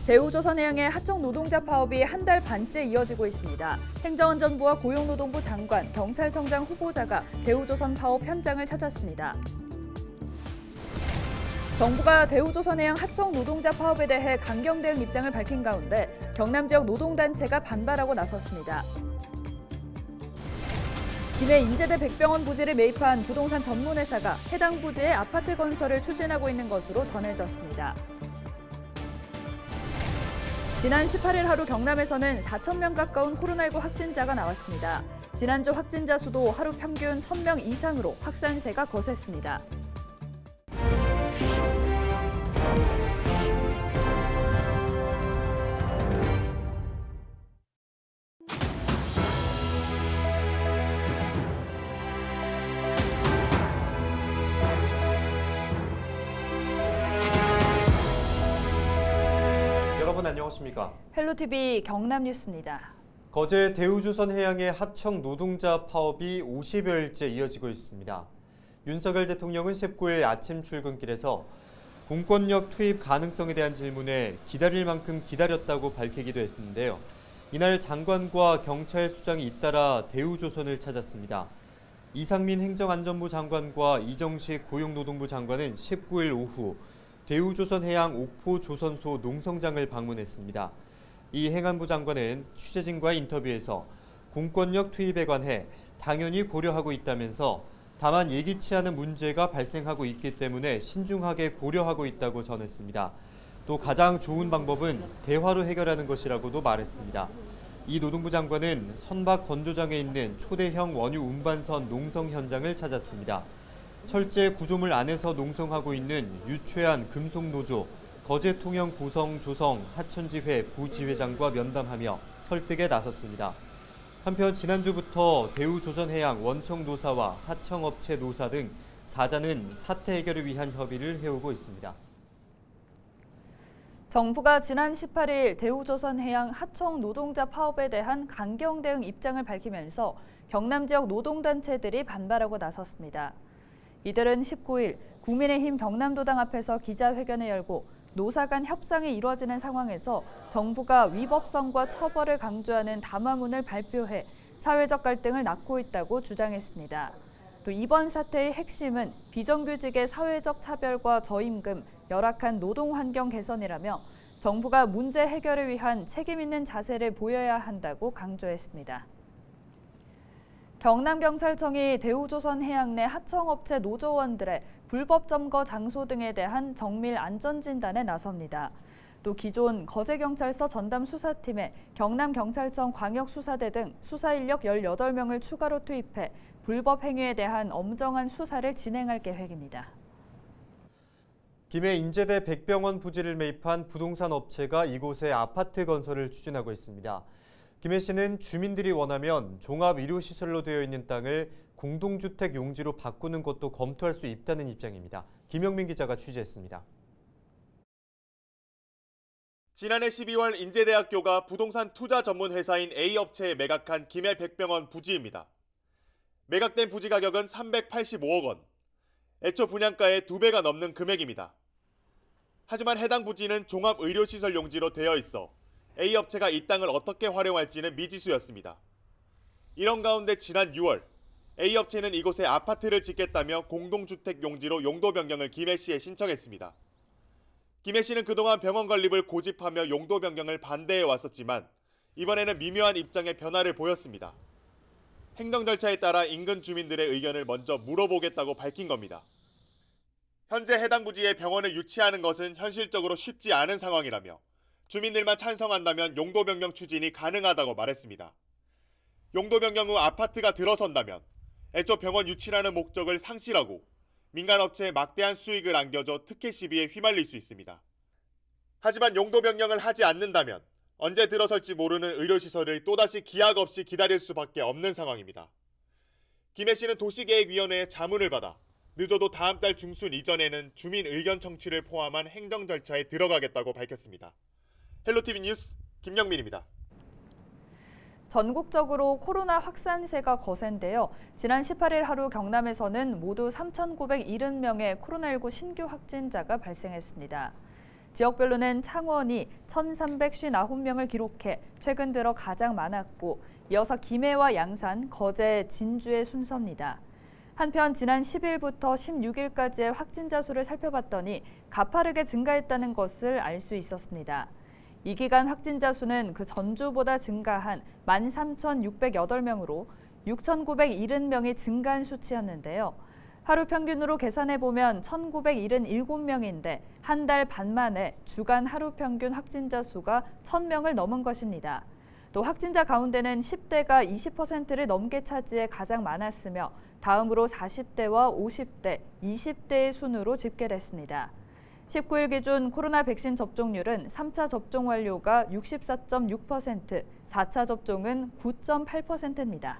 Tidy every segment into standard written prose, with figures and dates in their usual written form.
대우조선해양의 하청 노동자 파업이 한 달 반째 이어지고 있습니다. 행정안전부와 고용노동부 장관, 경찰청장 후보자가 대우조선 파업 현장을 찾았습니다. 정부가 대우조선해양 하청 노동자 파업에 대해 강경 대응 입장을 밝힌 가운데 경남 지역 노동단체가 반발하고 나섰습니다. 김해 인제대 백병원 부지를 매입한 부동산 전문회사가 해당 부지에 아파트 건설을 추진하고 있는 것으로 전해졌습니다. 지난 18일 하루 경남에서는 4,000명 가까운 코로나19 확진자가 나왔습니다. 지난주 확진자 수도 하루 평균 1,000명 이상으로 확산세가 거셌습니다. 여러분 안녕하십니까? 헬로티비 경남뉴스입니다. 거제 대우조선해양의 하청 노동자 파업이 50여일째 이어지고 있습니다. 윤석열 대통령은 19일 아침 출근길에서 공권력 투입 가능성에 대한 질문에 기다릴 만큼 기다렸다고 밝히기도 했는데요. 이날 장관과 경찰수장이 잇따라 대우조선을 찾았습니다. 이상민 행정안전부 장관과 이정식 고용노동부 장관은 19일 오후 대우조선해양 옥포조선소 농성장을 방문했습니다. 이 행안부 장관은 취재진과의 인터뷰에서 공권력 투입에 관해 당연히 고려하고 있다면서 다만 예기치 않은 문제가 발생하고 있기 때문에 신중하게 고려하고 있다고 전했습니다. 또 가장 좋은 방법은 대화로 해결하는 것이라고도 말했습니다. 이 노동부 장관은 선박 건조장에 있는 초대형 원유 운반선 농성 현장을 찾았습니다. 철제 구조물 안에서 농성하고 있는 유최한 금속노조, 거제통영 고성조성 하천지회 부지회장과 면담하며 설득에 나섰습니다. 한편 지난주부터 대우조선해양 원청노사와 하청업체 노사 등 4자는 사태 해결을 위한 협의를 해오고 있습니다. 정부가 지난 18일 대우조선해양 하청 노동자 파업에 대한 강경 대응 입장을 밝히면서 경남 지역 노동단체들이 반발하고 나섰습니다. 이들은 19일 국민의힘 경남도당 앞에서 기자회견을 열고 노사 간 협상이 이루어지는 상황에서 정부가 위법성과 처벌을 강조하는 담화문을 발표해 사회적 갈등을 낳고 있다고 주장했습니다. 또 이번 사태의 핵심은 비정규직의 사회적 차별과 저임금, 열악한 노동 환경 개선이라며 정부가 문제 해결을 위한 책임 있는 자세를 보여야 한다고 강조했습니다. 경남경찰청이 대우조선해양 내 하청업체 노조원들의 불법 점거 장소 등에 대한 정밀 안전진단에 나섭니다. 또 기존 거제경찰서 전담수사팀에 경남경찰청 광역수사대 등 수사인력 18명을 추가로 투입해 불법 행위에 대한 엄정한 수사를 진행할 계획입니다. 김해 인제대 백병원 부지를 매입한 부동산 업체가 이곳에 아파트 건설을 추진하고 있습니다. 김해시는 주민들이 원하면 종합의료시설로 되어 있는 땅을 공동주택 용지로 바꾸는 것도 검토할 수 있다는 입장입니다. 김영민 기자가 취재했습니다. 지난해 12월 인제대학교가 부동산 투자 전문 회사인 A업체에 매각한 김해 백병원 부지입니다. 매각된 부지 가격은 385억 원, 애초 분양가의 2배가 넘는 금액입니다. 하지만 해당 부지는 종합의료시설 용지로 되어 있어 A업체가 이 땅을 어떻게 활용할지는 미지수였습니다. 이런 가운데 지난 6월 A업체는 이곳에 아파트를 짓겠다며 공동주택 용지로 용도 변경을 김해시에 신청했습니다. 김해시는 그동안 병원 건립을 고집하며 용도 변경을 반대해 왔었지만 이번에는 미묘한 입장의 변화를 보였습니다. 행정 절차에 따라 인근 주민들의 의견을 먼저 물어보겠다고 밝힌 겁니다. 현재 해당 부지에 병원을 유치하는 것은 현실적으로 쉽지 않은 상황이라며 주민들만 찬성한다면 용도 변경 추진이 가능하다고 말했습니다. 용도 변경 후 아파트가 들어선다면 애초 병원 유치라는 목적을 상실하고 민간업체에 막대한 수익을 안겨줘 특혜 시비에 휘말릴 수 있습니다. 하지만 용도 변경을 하지 않는다면 언제 들어설지 모르는 의료시설을 또다시 기약 없이 기다릴 수밖에 없는 상황입니다. 김해시는 도시계획위원회에 자문을 받아 늦어도 다음 달 중순 이전에는 주민 의견 청취를 포함한 행정 절차에 들어가겠다고 밝혔습니다. 헬로티비 뉴스 김영민입니다. 전국적으로 코로나 확산세가 거센데요. 지난 18일 하루 경남에서는 모두 3,970명의 코로나19 신규 확진자가 발생했습니다. 지역별로는 창원이 1,359명을 기록해 최근 들어 가장 많았고 이어서 김해와 양산, 거제, 진주의 순서입니다. 한편 지난 10일부터 16일까지의 확진자 수를 살펴봤더니 가파르게 증가했다는 것을 알 수 있었습니다. 이 기간 확진자 수는 그 전주보다 증가한 13,608명으로 6,970명이 증가한 수치였는데요. 하루 평균으로 계산해보면 1,977명인데 한 달 반 만에 주간 하루 평균 확진자 수가 1,000명을 넘은 것입니다. 또 확진자 가운데는 10대가 20%를 넘게 차지해 가장 많았으며 다음으로 40대와 50대, 20대의 순으로 집계됐습니다. 19일 기준 코로나 백신 접종률은 3차 접종 완료가 64.6%, 4차 접종은 9.8%입니다.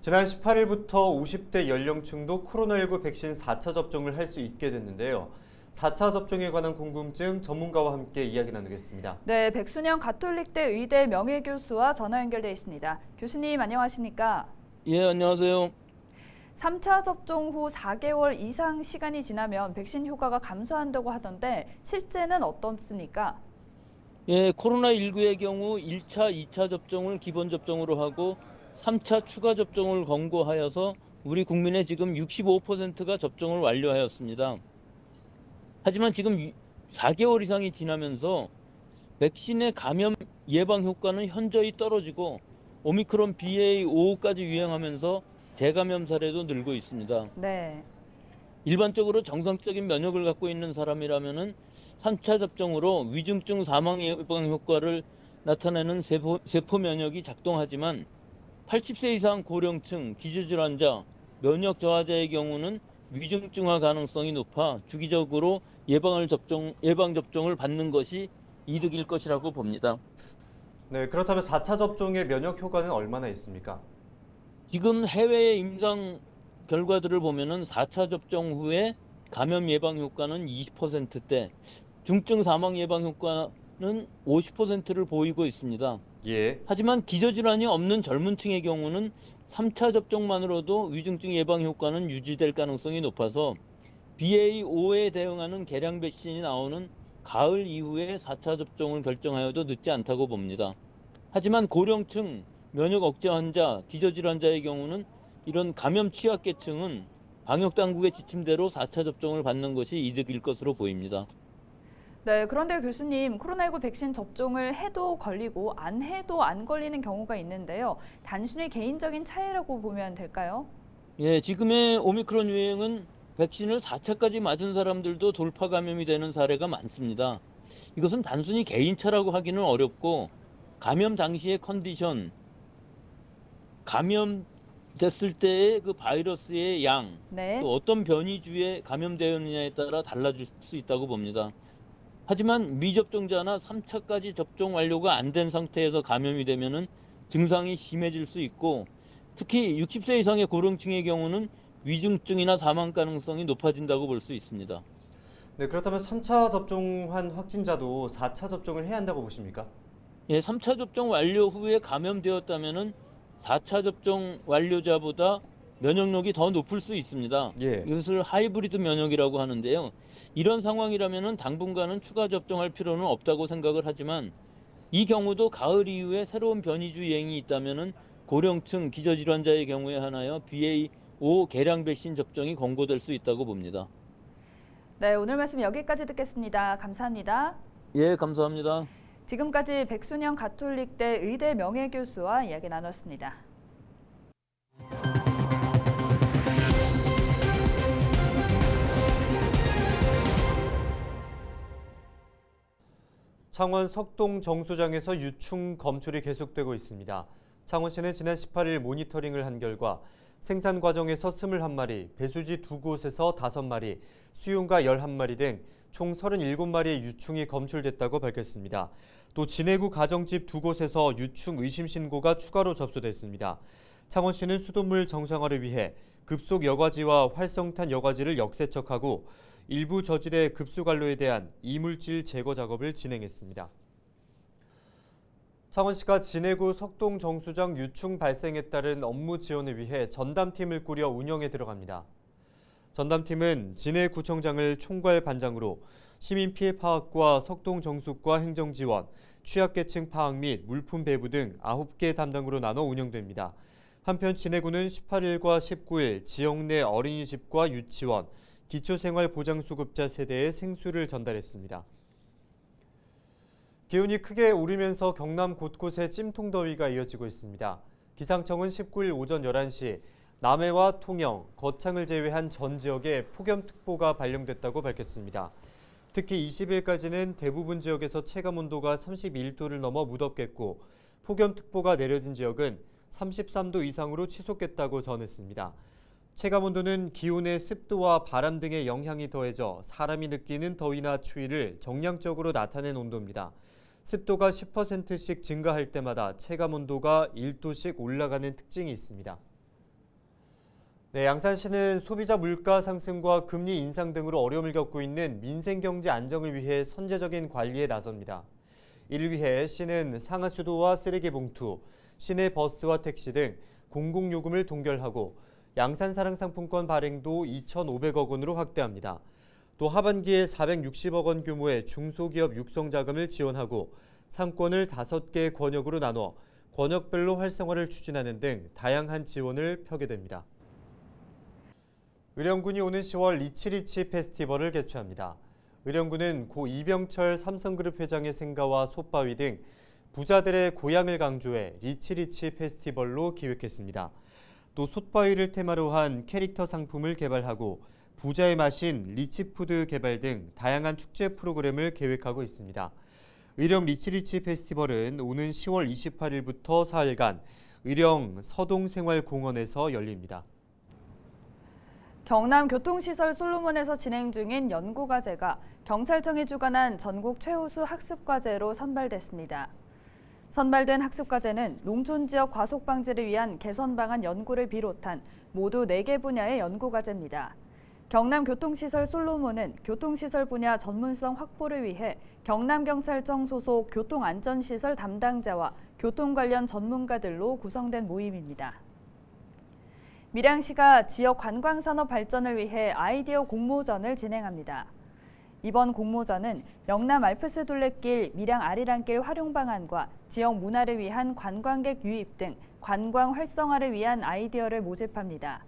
지난 18일부터 50대 연령층도 코로나19 백신 4차 접종을 할 수 있게 됐는데요. 4차 접종에 관한 궁금증 전문가와 함께 이야기 나누겠습니다. 네, 백순영 가톨릭대 의대 명예교수와 전화 연결돼 있습니다. 교수님 안녕하십니까? 예, 안녕하세요. 3차 접종 후 4개월 이상 시간이 지나면 백신 효과가 감소한다고 하던데 실제는 어떻습니까? 예, 코로나19의 경우 1차, 2차 접종을 기본 접종으로 하고 3차 추가 접종을 권고하여서 우리 국민의 지금 65%가 접종을 완료하였습니다. 하지만 지금 4개월 이상이 지나면서 백신의 감염 예방 효과는 현저히 떨어지고 오미크론 BA.5까지 유행하면서 재감염 사례도 늘고 있습니다. 네. 일반적으로 정상적인 면역을 갖고 있는 사람이라면은 3차 접종으로 위중증 사망 예방 효과를 나타내는 세포 면역이 작동하지만 80세 이상 고령층, 기저질환자, 면역 저하자의 경우는 위중증화 가능성이 높아 주기적으로 예방 접종을 받는 것이 이득일 것이라고 봅니다. 네, 그렇다면 4차 접종의 면역 효과는 얼마나 있습니까? 지금 해외의 임상 결과들을 보면은 4차 접종 후에 감염 예방 효과는 20%대, 중증 사망 예방 효과는 50%를 보이고 있습니다. 예. 하지만 기저질환이 없는 젊은 층의 경우는 3차 접종만으로도 위중증 예방 효과는 유지될 가능성이 높아서 BA.5에 대응하는 개량 백신이 나오는 가을 이후에 4차 접종을 결정하여도 늦지 않다고 봅니다. 하지만 고령층, 면역 억제 환자, 기저질환자의 경우는 이런 감염 취약계층은 방역당국의 지침대로 4차 접종을 받는 것이 이득일 것으로 보입니다. 네, 그런데 교수님, 코로나19 백신 접종을 해도 걸리고 안 해도 안 걸리는 경우가 있는데요. 단순히 개인적인 차이라고 보면 될까요? 예, 지금의 오미크론 유행은 백신을 4차까지 맞은 사람들도 돌파 감염이 되는 사례가 많습니다. 이것은 단순히 개인차라고 하기는 어렵고 감염 당시의 컨디션, 감염됐을 때의 그 바이러스의 양, 네. 또 어떤 변이주에 감염되었느냐에 따라 달라질 수 있다고 봅니다. 하지만 미접종자나 3차까지 접종 완료가 안 된 상태에서 감염이 되면은 증상이 심해질 수 있고 특히 60세 이상의 고령층의 경우는 위중증이나 사망 가능성이 높아진다고 볼 수 있습니다. 네, 그렇다면 3차 접종한 확진자도 4차 접종을 해야 한다고 보십니까? 예, 3차 접종 완료 후에 감염되었다면은 4차 접종 완료자보다 면역력이 더 높을 수 있습니다. 예. 이것을 하이브리드 면역이라고 하는데요. 이런 상황이라면 당분간은 추가 접종할 필요는 없다고 생각을 하지만 이 경우도 가을 이후에 새로운 변이주 유행이 있다면 고령층 기저질환자의 경우에 한하여 BA.5 개량 백신 접종이 권고될 수 있다고 봅니다. 네, 오늘 말씀 여기까지 듣겠습니다. 감사합니다. 예, 감사합니다. 지금까지 백순영 가톨릭대 의대 명예교수와 이야기 나눴습니다. 창원 석동 정수장에서 유충 검출이 계속되고 있습니다. 창원시는 지난 18일 모니터링을 한 결과 생산 과정에서 21마리, 배수지 2곳에서 5마리, 수용가 11마리 등 총 37마리의 유충이 검출됐다고 밝혔습니다. 또 진해구 가정집 2곳에서 유충 의심 신고가 추가로 접수됐습니다. 창원시는 수돗물 정상화를 위해 급속 여과지와 활성탄 여과지를 역세척하고 일부 저질의 급수관로에 대한 이물질 제거 작업을 진행했습니다. 창원시가 진해구 석동 정수장 유충 발생에 따른 업무 지원을 위해 전담팀을 꾸려 운영에 들어갑니다. 전담팀은 진해구청장을 총괄 반장으로 시민 피해 파악과 석동 정수과 행정 지원, 취약계층 파악 및 물품 배부 등 9개 담당으로 나눠 운영됩니다. 한편 진해구는 18일과 19일 지역 내 어린이집과 유치원, 기초생활보장수급자 세대에 생수를 전달했습니다. 기온이 크게 오르면서 경남 곳곳에 찜통더위가 이어지고 있습니다. 기상청은 19일 오전 11시 남해와 통영, 거창을 제외한 전 지역에 폭염특보가 발령됐다고 밝혔습니다. 특히 20일까지는 대부분 지역에서 체감온도가 31도를 넘어 무덥겠고 폭염특보가 내려진 지역은 33도 이상으로 치솟겠다고 전했습니다. 체감온도는 기온의 습도와 바람 등의 영향이 더해져 사람이 느끼는 더위나 추위를 정량적으로 나타낸 온도입니다. 습도가 10%씩 증가할 때마다 체감온도가 1도씩 올라가는 특징이 있습니다. 네, 양산시는 소비자 물가 상승과 금리 인상 등으로 어려움을 겪고 있는 민생경제 안정을 위해 선제적인 관리에 나섭니다. 이를 위해 시는 상하수도와 쓰레기 봉투, 시내 버스와 택시 등 공공요금을 동결하고 양산사랑 상품권 발행도 2,500억 원으로 확대합니다. 또 하반기에 460억 원 규모의 중소기업 육성자금을 지원하고 상권을 5개 권역으로 나눠 권역별로 활성화를 추진하는 등 다양한 지원을 펴게 됩니다. 의령군이 오는 10월 리치리치 페스티벌을 개최합니다. 의령군은 고 이병철 삼성그룹 회장의 생가와 솥바위 등 부자들의 고향을 강조해 리치리치 페스티벌로 기획했습니다. 또 솥바위를 테마로 한 캐릭터 상품을 개발하고 부자의 맛인 리치푸드 개발 등 다양한 축제 프로그램을 계획하고 있습니다. 의령 리치리치 페스티벌은 오는 10월 28일부터 4일간 의령 서동생활공원에서 열립니다. 경남 교통시설 솔로몬에서 진행 중인 연구과제가 경찰청이 주관한 전국 최우수 학습과제로 선발됐습니다. 선발된 학습과제는 농촌지역 과속 방지를 위한 개선 방안 연구를 비롯한 모두 4개 분야의 연구과제입니다. 경남교통시설 솔로몬은 교통시설 분야 전문성 확보를 위해 경남경찰청 소속 교통안전시설 담당자와 교통 관련 전문가들로 구성된 모임입니다. 밀양시가 지역 관광산업 발전을 위해 아이디어 공모전을 진행합니다. 이번 공모전은 영남 알프스 둘레길, 밀양 아리랑길 활용 방안과 지역 문화를 위한 관광객 유입 등 관광 활성화를 위한 아이디어를 모집합니다.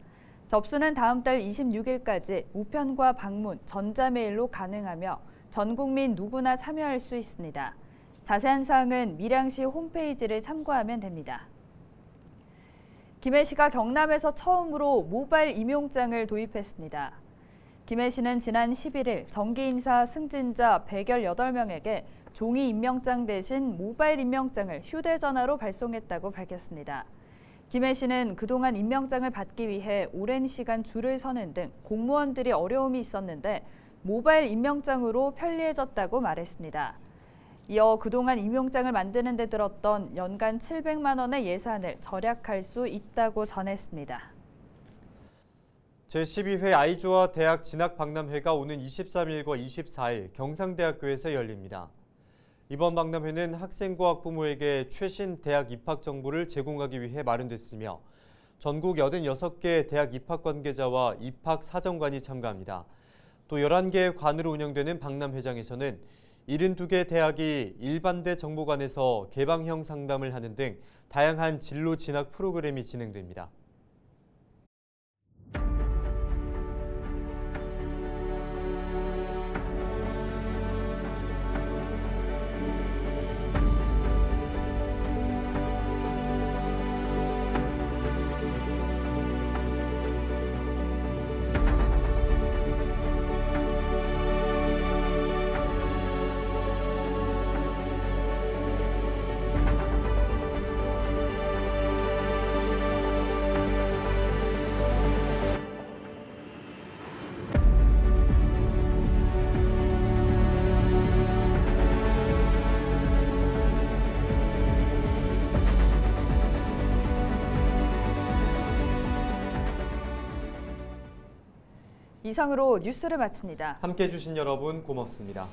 접수는 다음 달 26일까지 우편과 방문, 전자메일로 가능하며 전 국민 누구나 참여할 수 있습니다. 자세한 사항은 밀양시 홈페이지를 참고하면 됩니다. 김해시가 경남에서 처음으로 모바일 임용장을 도입했습니다. 김해시는 지난 11일 정기인사 승진자 118명에게 종이 임명장 대신 모바일 임명장을 휴대전화로 발송했다고 밝혔습니다. 김해시는 그동안 임명장을 받기 위해 오랜 시간 줄을 서는 등 공무원들이 어려움이 있었는데 모바일 임명장으로 편리해졌다고 말했습니다. 이어 그동안 임용장을 만드는 데 들었던 연간 700만 원의 예산을 절약할 수 있다고 전했습니다. 제12회 아이조아 대학 진학박람회가 오는 23일과 24일 경상대학교에서 열립니다. 이번 박람회는 학생과 학부모에게 최신 대학 입학 정보를 제공하기 위해 마련됐으며 전국 86개 대학 입학 관계자와 입학 사정관이 참가합니다. 또 11개 관으로 운영되는 박람회장에서는 72개 대학이 일반대 정보관에서 개방형 상담을 하는 등 다양한 진로 진학 프로그램이 진행됩니다. 이상으로 뉴스를 마칩니다. 함께해 주신 여러분 고맙습니다.